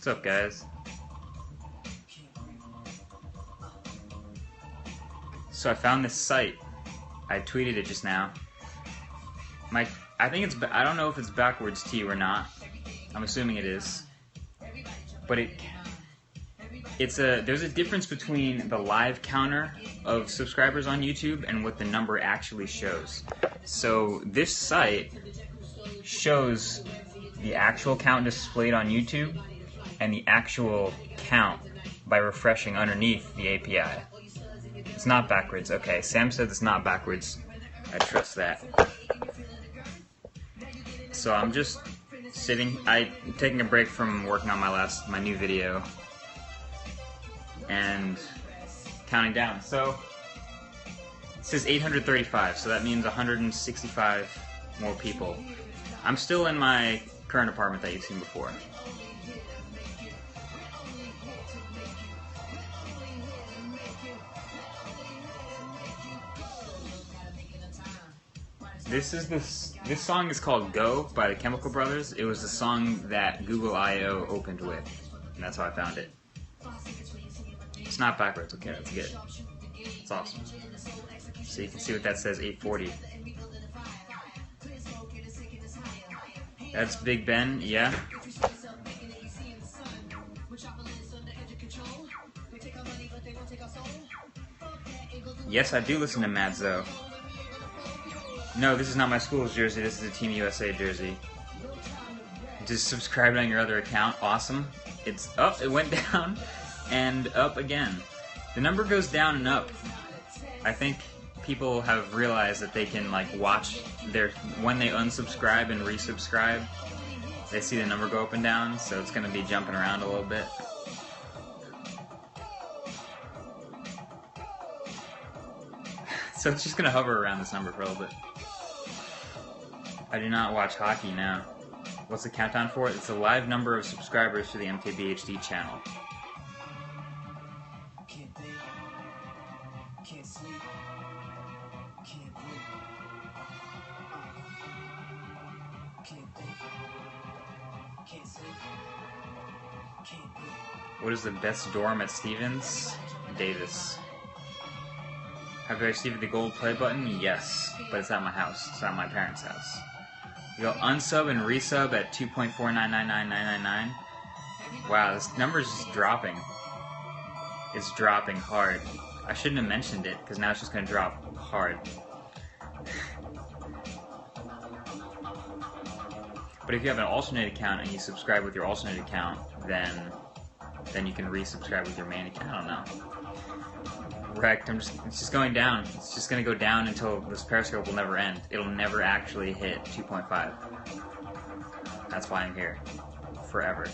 What's up, guys? So I found this site. I tweeted it just now. I think it's, I don't know if it's backwards T or not. I'm assuming it is. But there's a difference between the live counter of subscribers on YouTube and what the number actually shows. So this site shows the actual count displayed on YouTube and the actual count by refreshing underneath the API. It's not backwards. Okay, Sam says it's not backwards. I trust that. So I'm just sitting, I'm taking a break from working on my new video and counting down. So it says 835, so that means 165 more people. I'm still in my current apartment that you've seen before. This song is called Go by the Chemical Brothers. It was the song that Google I.O. opened with, and that's how I found it. It's not backwards, okay, that's good. It's awesome. So you can see what that says, 840. That's Big Ben, yeah. Yes, I do listen to Mads, though. No, this is not my school's jersey, this is a Team USA jersey. Just subscribe on your other account, awesome. It's up, it went down, and up again. The number goes down and up. I think people have realized that they can like watch when they unsubscribe and resubscribe, they see the number go up and down, so it's going to be jumping around a little bit. So it's just going to hover around this number for a little bit. I do not watch hockey now. What's the countdown for it? It's the live number of subscribers to the MKBHD channel. What is the best dorm at Stevens? Davis. Have I received the gold play button? Yes, but it's at my house. It's at my parents' house. You go unsub and resub at 2.4999999. Wow, this number is just dropping. It's dropping hard. I shouldn't have mentioned it, because now it's just going to drop hard. But if you have an alternate account and you subscribe with your alternate account, then you can resubscribe with your main account. I don't know. Wrecked. It's just going down. It's just going to go down until this Periscope will never end. It'll never actually hit 2.5. That's why I'm here. Forever.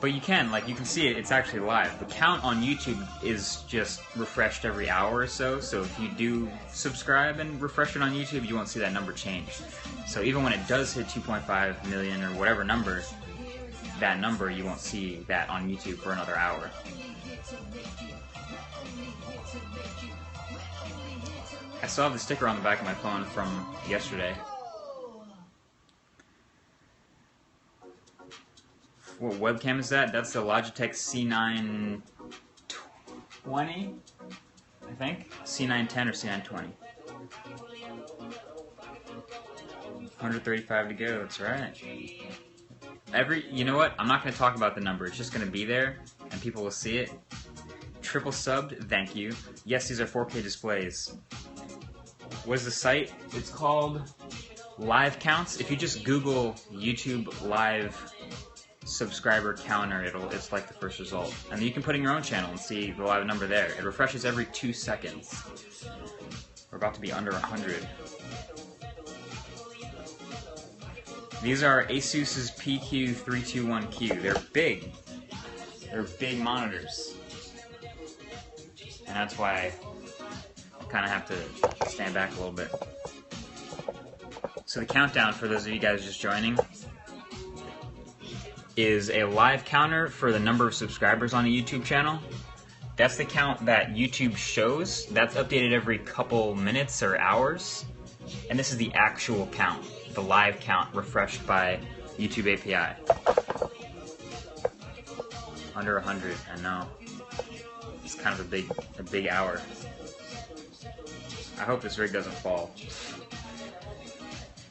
But you can see it, it's actually live. The count on YouTube is just refreshed every hour or so, so if you do subscribe and refresh it on YouTube, you won't see that number change. So even when it does hit 2.5 million or whatever number, that number, you won't see that on YouTube for another hour. I still have the sticker on the back of my phone from yesterday. What webcam is that? That's the Logitech C920, I think? C910 or C920. 135 to go, that's right. You know what? I'm not going to talk about the number. It's just going to be there, and people will see it. Triple subbed, thank you. Yes, these are 4K displays. What is the site? It's called Live Counts. If you just Google YouTube Live subscriber counter, it's like the first result. And then you can put in your own channel and see the live number there. It refreshes every 2 seconds. We're about to be under 100. These are Asus's PQ321Q. They're big. They're big monitors. And that's why I kind of have to stand back a little bit. So the countdown, for those of you guys just joining, is a live counter for the number of subscribers on a YouTube channel. That's the count that YouTube shows. That's updated every couple minutes or hours. And this is the actual count, the live count refreshed by YouTube API. Under 100, I know. It's kind of a big hour. I hope this rig doesn't fall.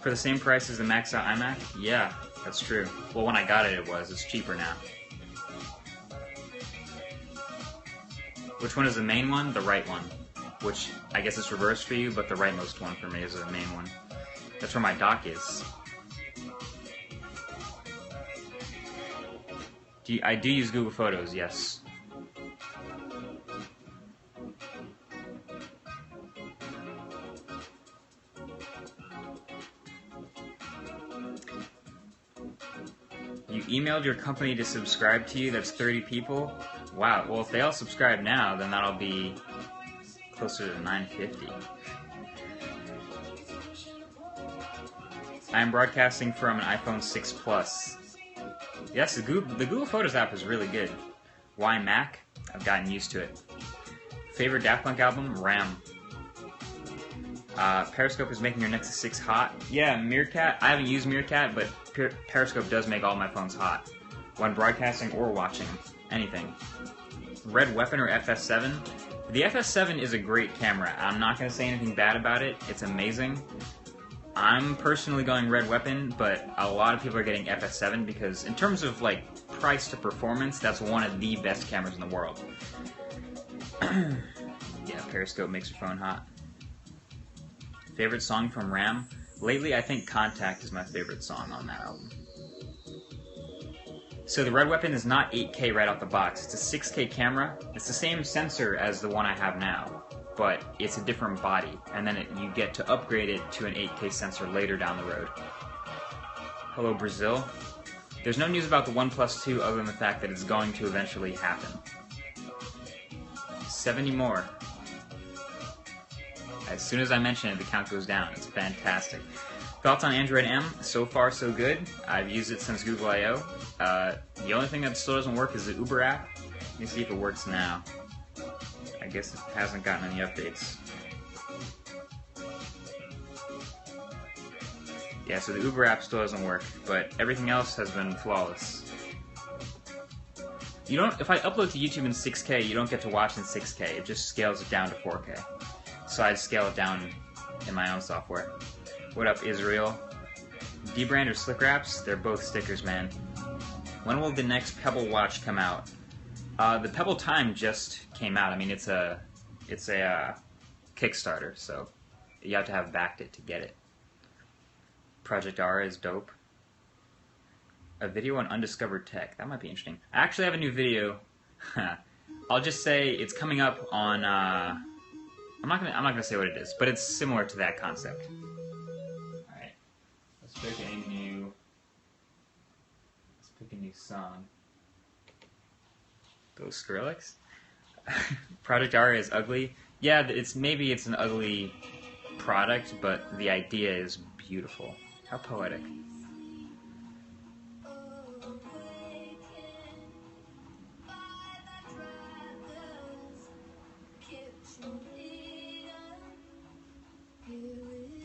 For the same price as the maxed out iMac? Yeah, that's true. Well, when I got it, it was. It's cheaper now. Which one is the main one? The right one. Which, I guess it's reversed for you, but the rightmost one for me is the main one. That's where my dock is. I do use Google Photos, yes. You emailed your company to subscribe to you, that's 30 people? Wow, well if they all subscribe now, then that'll be closer to 950. I am broadcasting from an iPhone 6 Plus. Yes, the Google Photos app is really good. Why Mac? I've gotten used to it. Favorite Daft Punk album? Ram. Periscope is making your Nexus 6 hot. Yeah, Meerkat. I haven't used Meerkat, but Periscope does make all my phones hot when broadcasting or watching anything. Red Weapon or FS7? The FS7 is a great camera. I'm not going to say anything bad about it. It's amazing. I'm personally going Red Weapon, but a lot of people are getting FS7 because in terms of like price to performance, that's one of the best cameras in the world. Yeah, Periscope makes your phone hot. Favorite song from Ram? Lately, I think Contact is my favorite song on that album. So the Red Weapon is not 8K right out the box. It's a 6K camera. It's the same sensor as the one I have now, but it's a different body, and then you get to upgrade it to an 8K sensor later down the road. Hello, Brazil. There's no news about the OnePlus 2 other than the fact that it's going to eventually happen. 70 more. As soon as I mention it, the count goes down. It's fantastic. Thoughts on Android M? So far, so good. I've used it since Google I/O. The only thing that still doesn't work is the Uber app. Let me see if it works now. I guess it hasn't gotten any updates. Yeah, so the Uber app still doesn't work, but everything else has been flawless. You don't. If I upload to YouTube in 6K, you don't get to watch in 6K. It just scales it down to 4K. So I'd scale it down in my own software. What up, Israel? D-Brand or Slick Wraps? They're both stickers, man. When will the next Pebble watch come out? The Pebble Time just came out. I mean, it's a Kickstarter, so you have to have backed it to get it. Project Ara is dope. A video on undiscovered tech. That might be interesting. I actually have a new video. I'll just say it's coming up on. I'm not gonna say what it is, but it's similar to that concept. All right, let's pick a new song. Go Skrillex. Project Ara is ugly. Yeah, maybe it's an ugly product, but the idea is beautiful. How poetic.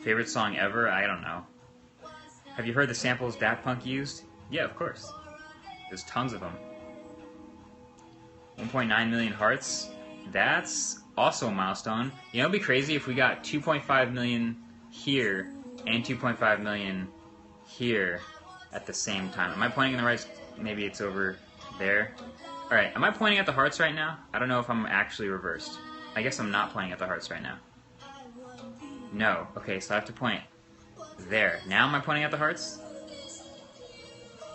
Favorite song ever? I don't know. Have you heard the samples Daft Punk used? Yeah, of course. There's tons of them. 1.9 million hearts. That's also a milestone. You know, it'd be crazy if we got 2.5 million here and 2.5 million here at the same time. Am I pointing in the right? Maybe it's over there. Alright, am I pointing at the hearts right now? I don't know if I'm actually reversed. I guess I'm not pointing at the hearts right now. No. Okay, so I have to point there. Now am I pointing at the hearts?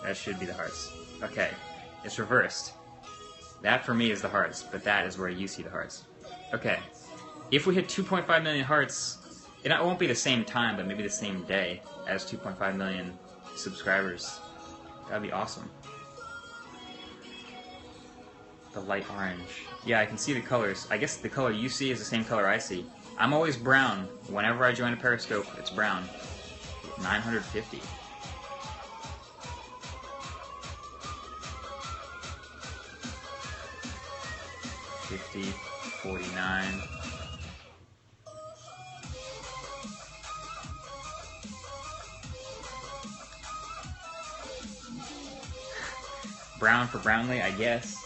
That should be the hearts. Okay, it's reversed. That for me is the hearts, but that is where you see the hearts. Okay, if we hit 2.5 million hearts, it won't be the same time, but maybe the same day as 2.5 million subscribers. That'd be awesome. The light orange. Yeah, I can see the colors. I guess the color you see is the same color I see. I'm always brown. Whenever I join a Periscope, it's brown. 950. $50, $49. Brown for Brownlee, I guess.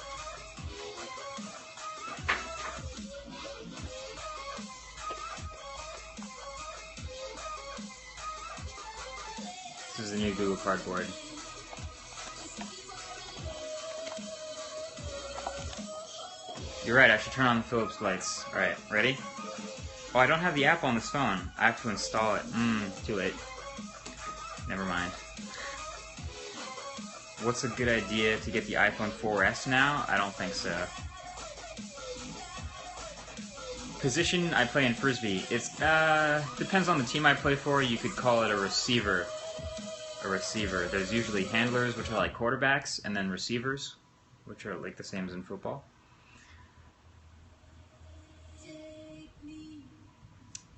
This is the new Google Cardboard. You're right, I should turn on the Philips lights. Alright, ready? Oh, I don't have the app on this phone. I have to install it. Too late. Never mind. What's a good idea to get the iPhone 4S now? I don't think so. Position I play in Frisbee. It's, depends on the team I play for. You could call it a receiver. A receiver. There's usually handlers, which are like quarterbacks, and then receivers, which are like the same as in football.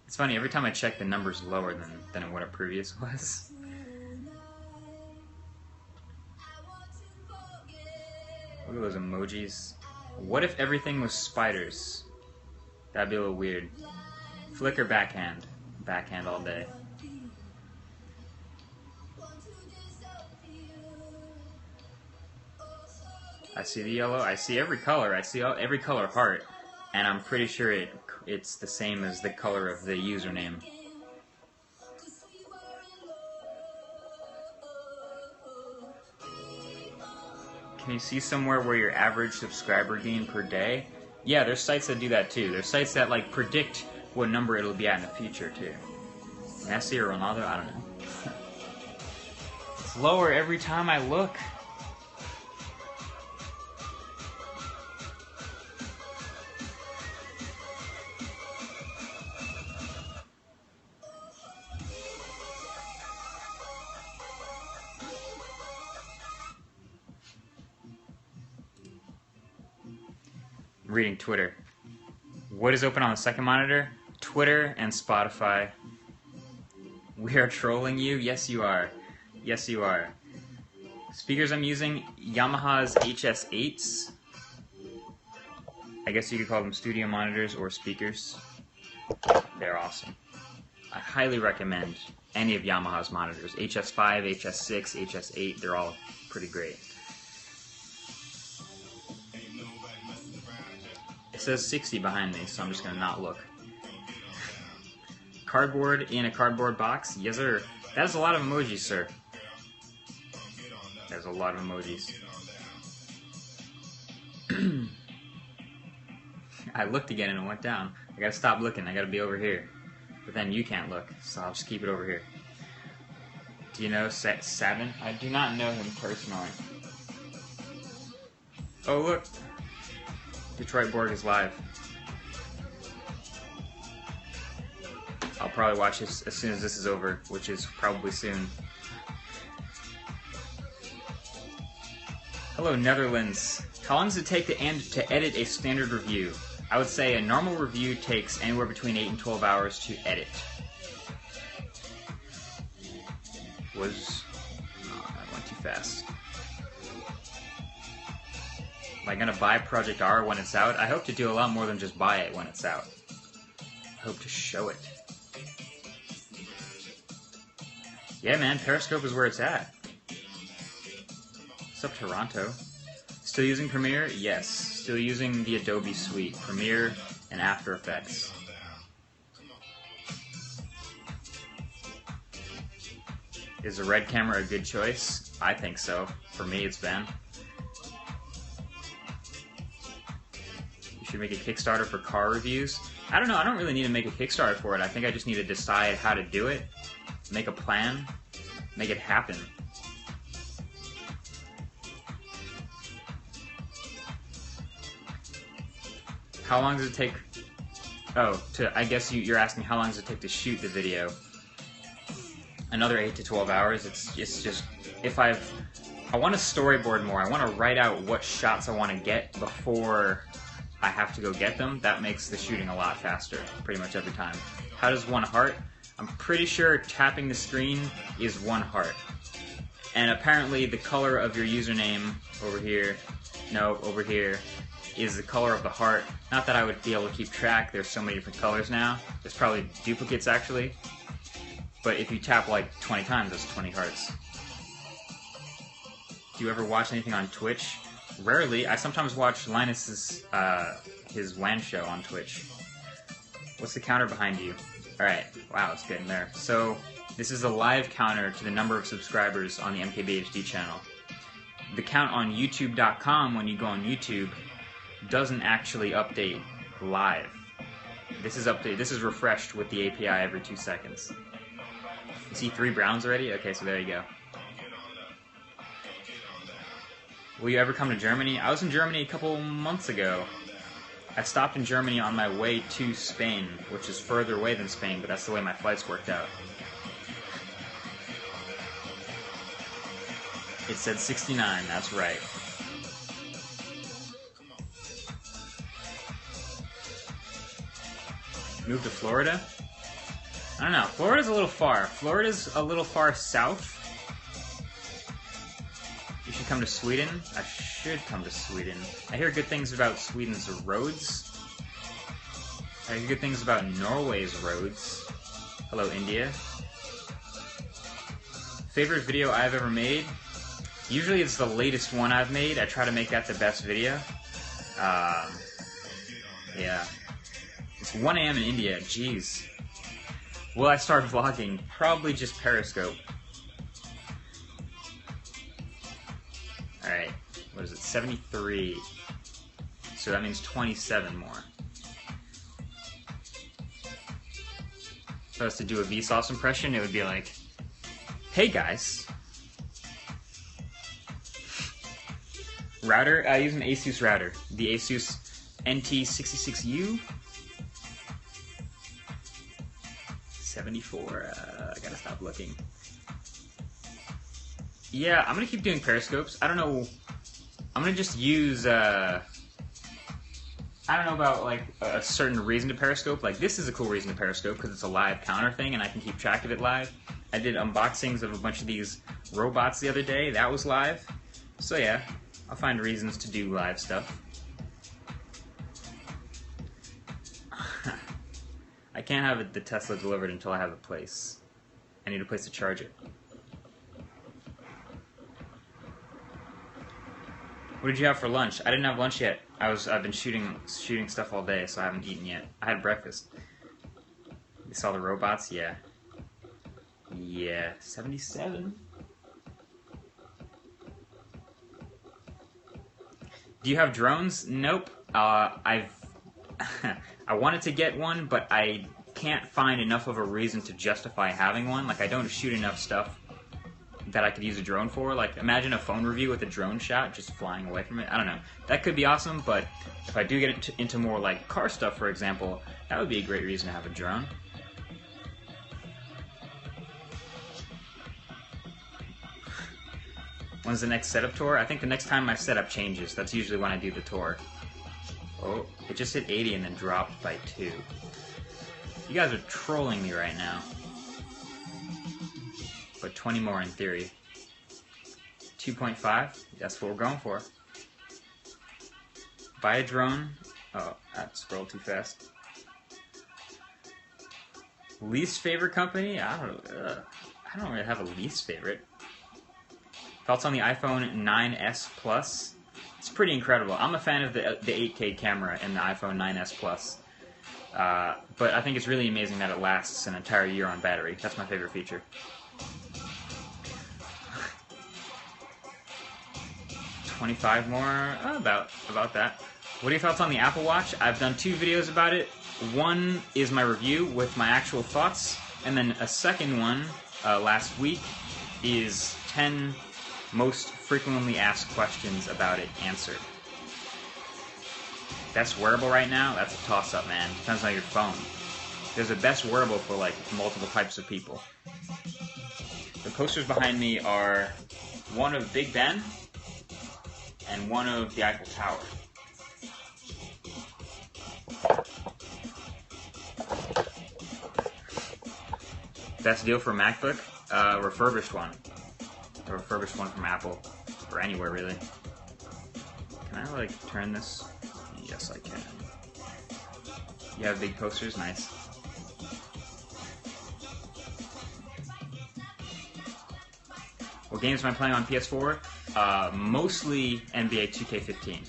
It's funny, every time I check, the number's lower than what it previous was. Look at those emojis. What if everything was spiders? That'd be a little weird. Flick or backhand? Backhand all day. I see the yellow. I see every color. I see every color heart. And I'm pretty sure it's the same as the color of the username. Can you see somewhere where your average subscriber gain per day? Yeah, there's sites that do that too. There's sites that like predict what number it'll be at in the future too. Messi or Ronaldo, I don't know. It's lower every time I look. Reading Twitter. What is open on the second monitor? Twitter and Spotify. We are trolling you? Yes, you are. Yes, you are. Speakers I'm using, Yamaha's HS8s. I guess you could call them studio monitors or speakers. They're awesome. I highly recommend any of Yamaha's monitors. HS5, HS6, HS8, they're all pretty great. It says 60 behind me, so I'm just going to not look. Cardboard in a cardboard box? Yes, sir. That is a lot of emojis, sir. There's a lot of emojis. I looked again and it went down. I gotta stop looking. I gotta be over here. But then you can't look, so I'll just keep it over here. Do you know Seven? I do not know him personally. Oh, look. Detroit Borg is live. I'll probably watch this as soon as this is over, which is probably soon. Hello, Netherlands. How long does it take to edit a standard review? I would say a normal review takes anywhere between 8 and 12 hours to edit. That went too fast. Am I gonna buy Project R when it's out? I hope to do a lot more than just buy it when it's out. I hope to show it. Yeah, man, Periscope is where it's at. What's up, Toronto? Still using Premiere? Yes. Still using the Adobe suite, Premiere and After Effects. Is the red camera a good choice? I think so. For me, it's been. You should make a Kickstarter for car reviews. I don't know. I don't really need to make a Kickstarter for it. I think I just need to decide how to do it, make a plan, make it happen. How long does it take? Oh, I guess you're asking how long does it take to shoot the video? Another 8 to 12 hours. It's just if I want to storyboard more. I want to write out what shots I want to get before I have to go get them. That makes the shooting a lot faster, pretty much every time. How does one heart? I'm pretty sure tapping the screen is one heart. And apparently the color of your username over here, no, over here, is the color of the heart. Not that I would be able to keep track. There's so many different colors now. There's probably duplicates actually. But if you tap like 20 times, that's 20 hearts. Do you ever watch anything on Twitch? Rarely. I sometimes watch Linus's his WAN show on Twitch. What's the counter behind you? Alright, wow, it's getting there. So, this is a live counter to the number of subscribers on the MKBHD channel. The count on YouTube.com, when you go on YouTube, doesn't actually update live. This is refreshed with the API every 2 seconds. You see 3 browns already? Okay, so there you go. Will you ever come to Germany? I was in Germany a couple months ago. I stopped in Germany on my way to Spain, which is further away than Spain, but that's the way my flights worked out. It said 69, that's right. Move to Florida? I don't know. Florida's a little far. Florida's a little far south. You should come to Sweden. I should come to Sweden. I hear good things about Sweden's roads. I hear good things about Norway's roads. Hello, India. Favorite video I've ever made? Usually it's the latest one I've made. I try to make that the best video. Yeah. It's 1 AM in India. Jeez. Will I start vlogging? Probably just Periscope. Alright, what is it? 73. So that means 27 more. If I was to do a Vsauce impression, it would be like, hey guys. Router, I use an Asus router. The Asus NT66U. 74, I gotta stop looking. Yeah, I'm gonna keep doing Periscopes. I don't know, I'm gonna just use, I don't know about, like, a certain reason to Periscope. Like, this is a cool reason to Periscope, because it's a live counter thing, and I can keep track of it live. I did unboxings of a bunch of these robots the other day. That was live. So yeah, I'll find reasons to do live stuff. I can't have the Tesla delivered until I have a place. I need a place to charge it. What did you have for lunch? I didn't have lunch yet. I've been shooting stuff all day, so I haven't eaten yet. I had breakfast. You saw the robots? Yeah. Yeah, 77. Do you have drones? Nope. I wanted to get one, but I can't find enough of a reason to justify having one. Like, I don't shoot enough stuff that I could use a drone for. Like, imagine a phone review with a drone shot just flying away from it. I don't know. That could be awesome, but if I do get into more, like, car stuff, for example, that would be a great reason to have a drone. When's the next setup tour? I think the next time my setup changes. That's usually when I do the tour. Oh, it just hit 80 and then dropped by 2. You guys are trolling me right now. But 20 more in theory. 2.5? That's what we're going for. Buy a drone. Oh, that scrolled too fast. Least favorite company? I don't really have a least favorite. Thoughts on the iPhone 9s Plus? It's pretty incredible. I'm a fan of the 8K camera in the iPhone 9s Plus. But I think it's really amazing that it lasts an entire year on battery. That's my favorite feature. 25 more, about that. What are your thoughts on the Apple Watch? I've done 2 videos about it. One is my review with my actual thoughts, and then a second one, last week, is 10 most frequently asked questions about it answered. Best wearable right now? That's a toss-up, man. Depends on your phone. There's a best wearable for, like, multiple types of people. The posters behind me are one of Big Ben and one of the Eiffel Tower. Best deal for MacBook? Refurbished one. A refurbished one from Apple. Or anywhere, really. Can I, like, turn this? Yes, I can. You have big posters? Nice. What games am I playing on PS4? Mostly NBA 2K15.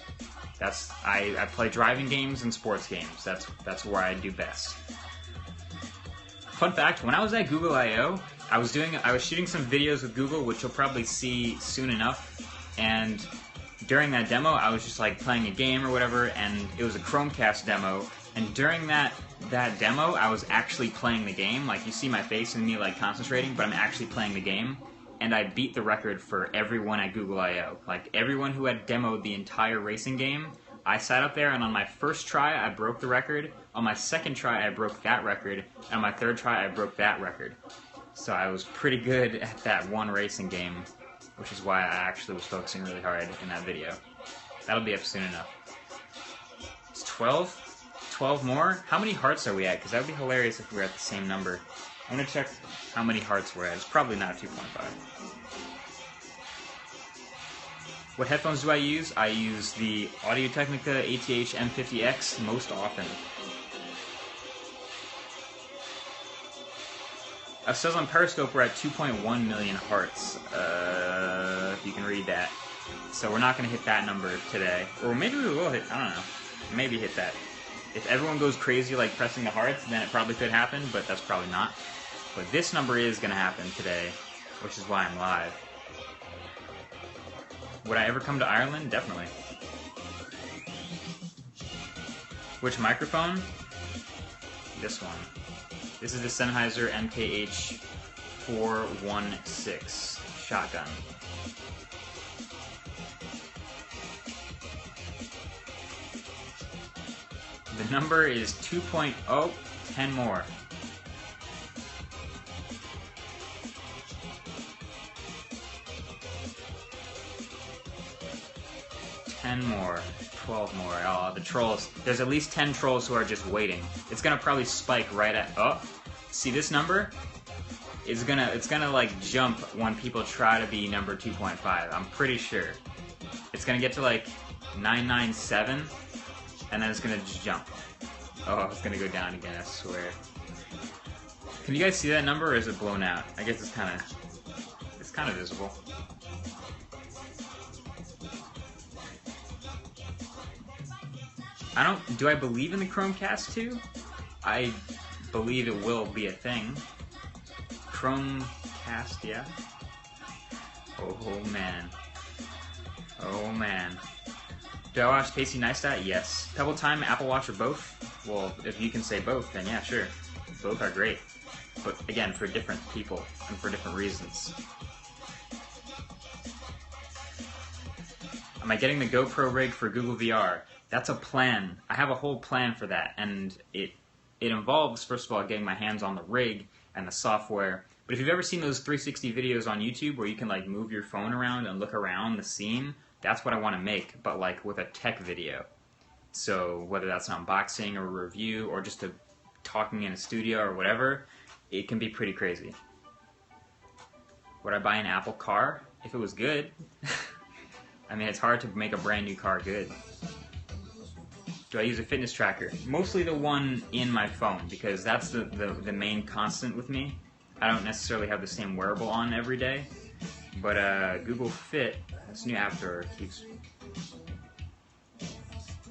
I play driving games and sports games. That's where I do best. Fun fact: when I was at Google I/O, I was shooting some videos with Google, which you'll probably see soon enough. And during that demo, I was just like playing a game or whatever, and it was a Chromecast demo. And during that demo, I was actually playing the game. Like, you see my face and me like concentrating, but I'm actually playing the game. And I beat the record for everyone at Google I/O. Like, everyone who had demoed the entire racing game, I sat up there, and on my first try, I broke the record. On my second try, I broke that record. And on my third try, I broke that record. So I was pretty good at that one racing game, which is why I actually was focusing really hard in that video. That'll be up soon enough. It's 12? 12 more? How many hearts are we at? Because that would be hilarious if we were at the same number. I'm going to check how many hearts we're at. It's probably not 2.5. What headphones do I use? I use the Audio-Technica ATH M50X most often. It says on Periscope we're at 2.1 million hearts, if you can read that. So we're not going to hit that number today. Or maybe we will hit, I don't know, maybe hit that. If everyone goes crazy like pressing the hearts, then it probably could happen, but that's probably not. But this number is going to happen today, which is why I'm live. Would I ever come to Ireland? Definitely. Which microphone? This one. This is the Sennheiser MKH416 shotgun. The number is 2.0, 10 more. More, 12 more. Oh, the trolls. There's at least 10 trolls who are just waiting. It's gonna probably spike right at. Oh, see this number? It's gonna like jump when people try to be number 2.5. I'm pretty sure. It's gonna get to like 997, and then it's gonna just jump. Oh, it's gonna go down again. I swear. Can you guys see that number, or is it blown out? I guess it's kind of visible. Do I believe in the Chromecast too? I believe it will be a thing. Chromecast, yeah? Oh man. Oh man. Do I watch Casey Neistat? Yes. Pebble Time, Apple Watch, or both? Well, if you can say both, then yeah, sure. Both are great. But again, for different people and for different reasons. Am I getting the GoPro rig for Google VR? That's a plan. I have a whole plan for that, and it involves, first of all, getting my hands on the rig and the software. But if you've ever seen those 360 videos on YouTube where you can like move your phone around and look around the scene, that's what I want to make, but like with a tech video. So whether that's an unboxing or a review or just talking in a studio or whatever, it can be pretty crazy. Would I buy an Apple car if it was good? I mean, it's hard to make a brand new car good. Do I use a fitness tracker? Mostly the one in my phone, because that's the main constant with me. I don't necessarily have the same wearable on every day. But Google Fit, this new app store keeps...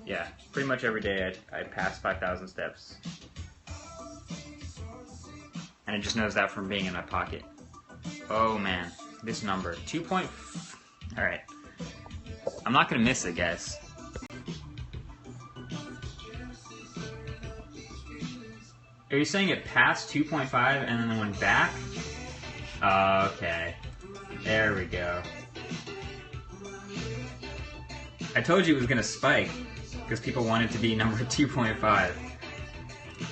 Yeah, pretty much every day I pass 5,000 steps. And it just knows that from being in my pocket. Oh man, this number. 2. Alright. I'm not gonna miss it, guys. Are you saying it passed 2.5 and then went back? Okay. There we go. I told you it was gonna spike, because people wanted to be number 2.5.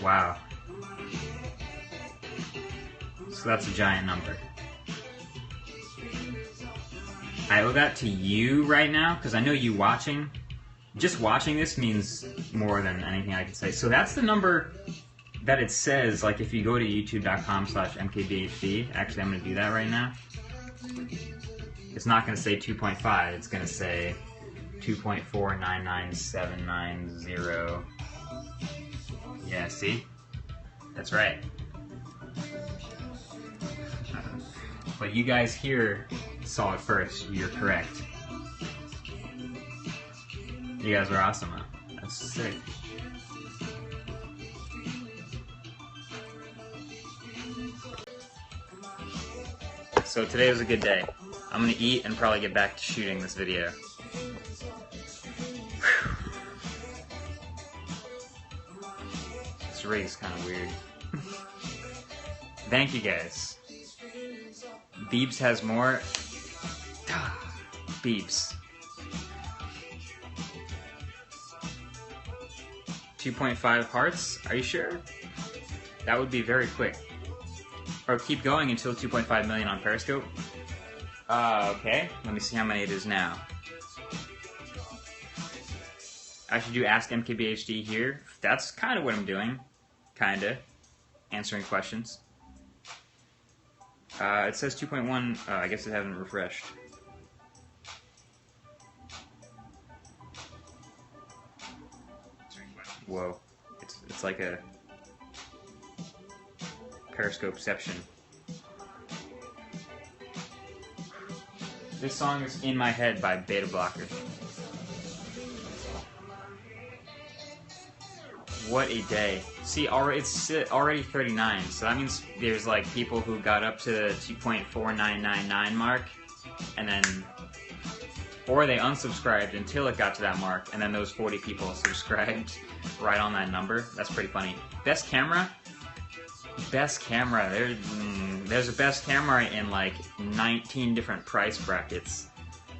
Wow. So that's a giant number. I owe that to you right now, because I know you watching. Just watching this means more than anything I can say. So that's the number that it says, like if you go to youtube.com/MKBHD, actually I'm going to do that right now. It's not going to say 2.5, it's going to say 2.499790. Yeah, see? That's right. But you guys here saw it first, you're correct. You guys are awesome, huh? That's sick. So today was a good day. I'm gonna eat and probably get back to shooting this video. Whew. This rig is kind of weird. Thank you guys. Beebs has more. Beebs. 2.5 hearts? Are you sure? That would be very quick. Or keep going until 2.5 million on Periscope. Okay. Let me see how many it is now. I should do Ask MKBHD here. That's kind of what I'm doing. Kinda. Answering questions. It says 2.1. I guess it hasn't refreshed. Whoa. It's like a Periscopeception. This song is In My Head by Beta Blocker. What a day. See, it's already 39, so that means there's like people who got up to the 2.4999 mark, and then, or they unsubscribed until it got to that mark, and then those 40 people subscribed right on that number. That's pretty funny. Best camera? Best camera. There's a best camera in like 19 different price brackets.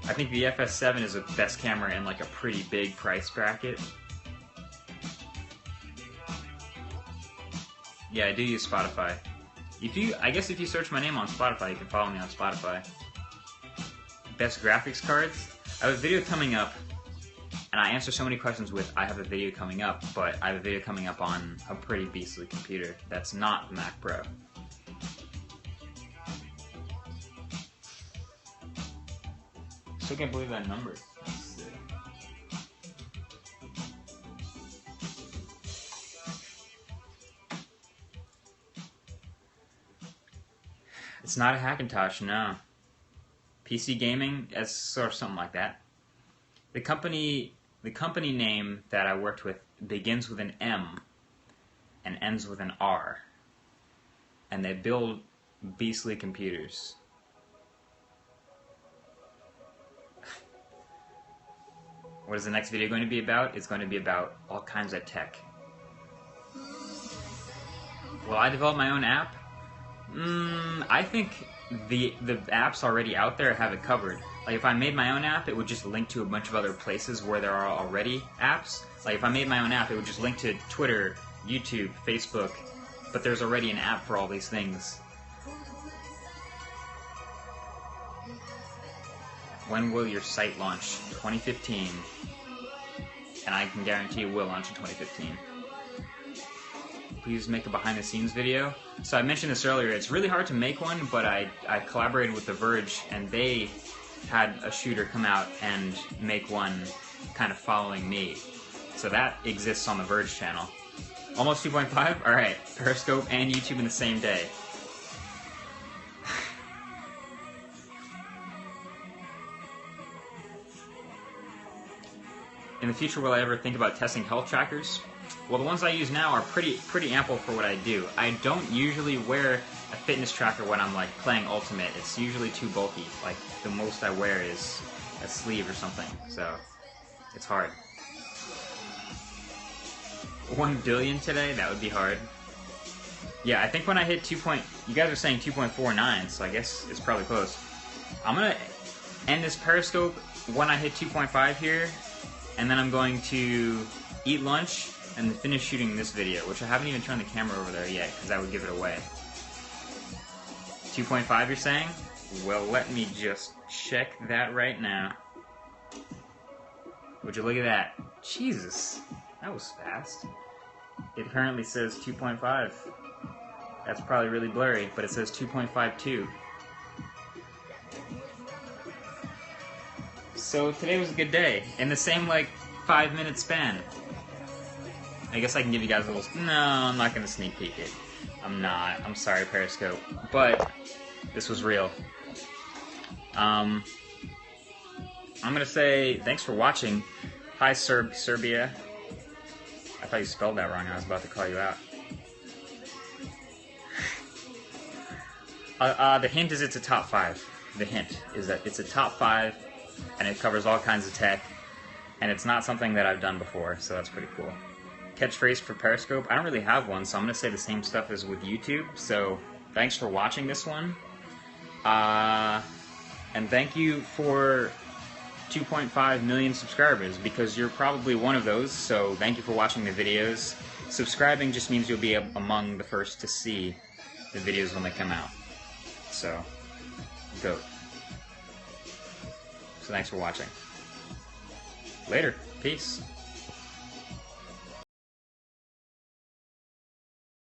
I think the FS7 is a best camera in like a pretty big price bracket. Yeah, I do use Spotify. I guess if you search my name on Spotify, you can follow me on Spotify. Best graphics cards? I have a video coming up, and I answer so many questions with I have a video coming up, but I have a video coming up on a pretty beastly computer that's not the Mac Pro. Still can't believe that number. That's sick. It's not a Hackintosh, no. PC gaming, it's sort of something like that. The company name that I worked with begins with an M and ends with an R. And they build beastly computers. What is the next video going to be about? It's going to be about all kinds of tech. Will I develop my own app? I think the apps already out there have it covered. Like if I made my own app, it would just link to a bunch of other places where there are already apps. Like if I made my own app, it would just link to Twitter, YouTube, Facebook, but there's already an app for all these things. When will your site launch? 2015. And I can guarantee it will launch in 2015. Please make a behind-the-scenes video. So I mentioned this earlier, it's really hard to make one, but I collaborated with The Verge, and they had a shooter come out and make one kind of following me. So that exists on The Verge channel. Almost 2.5? Alright, Periscope and YouTube in the same day. In the future, will I ever think about testing health trackers? Well, the ones I use now are pretty ample for what I do. I don't usually wear a fitness tracker when I'm like playing Ultimate. It's usually too bulky. Like the most I wear is a sleeve or something. So it's hard. 1 billion today? That would be hard. Yeah, I think when I hit you guys are saying 2.49, so I guess it's probably close. I'm gonna end this Periscope when I hit 2.5 here, and then I'm going to eat lunch and finish shooting this video, which I haven't even turned the camera over there yet, because that would give it away. 2.5 you're saying? Well, let me just check that right now. Would you look at that? Jesus, that was fast. It currently says 2.5. That's probably really blurry, but it says 2.52. So today was a good day, in the same like 5-minute span. I guess I can give you guys a little... No, I'm not going to sneak peek it. I'm not. I'm sorry, Periscope. But this was real. I'm gonna say thanks for watching. Hi, Serbia. I thought you spelled that wrong. I was about to call you out. The hint is it's a top 5. The hint is that it's a top 5, and it covers all kinds of tech, and it's not something that I've done before, so that's pretty cool. Catchphrase for Periscope. I don't really have one, so I'm gonna say the same stuff as with YouTube. So thanks for watching this one, and thank you for 2.5 million subscribers, because you're probably one of those, so thank you for watching the videos. Subscribing just means you'll be among the first to see the videos when they come out. So, GOAT. So thanks for watching. Later. Peace.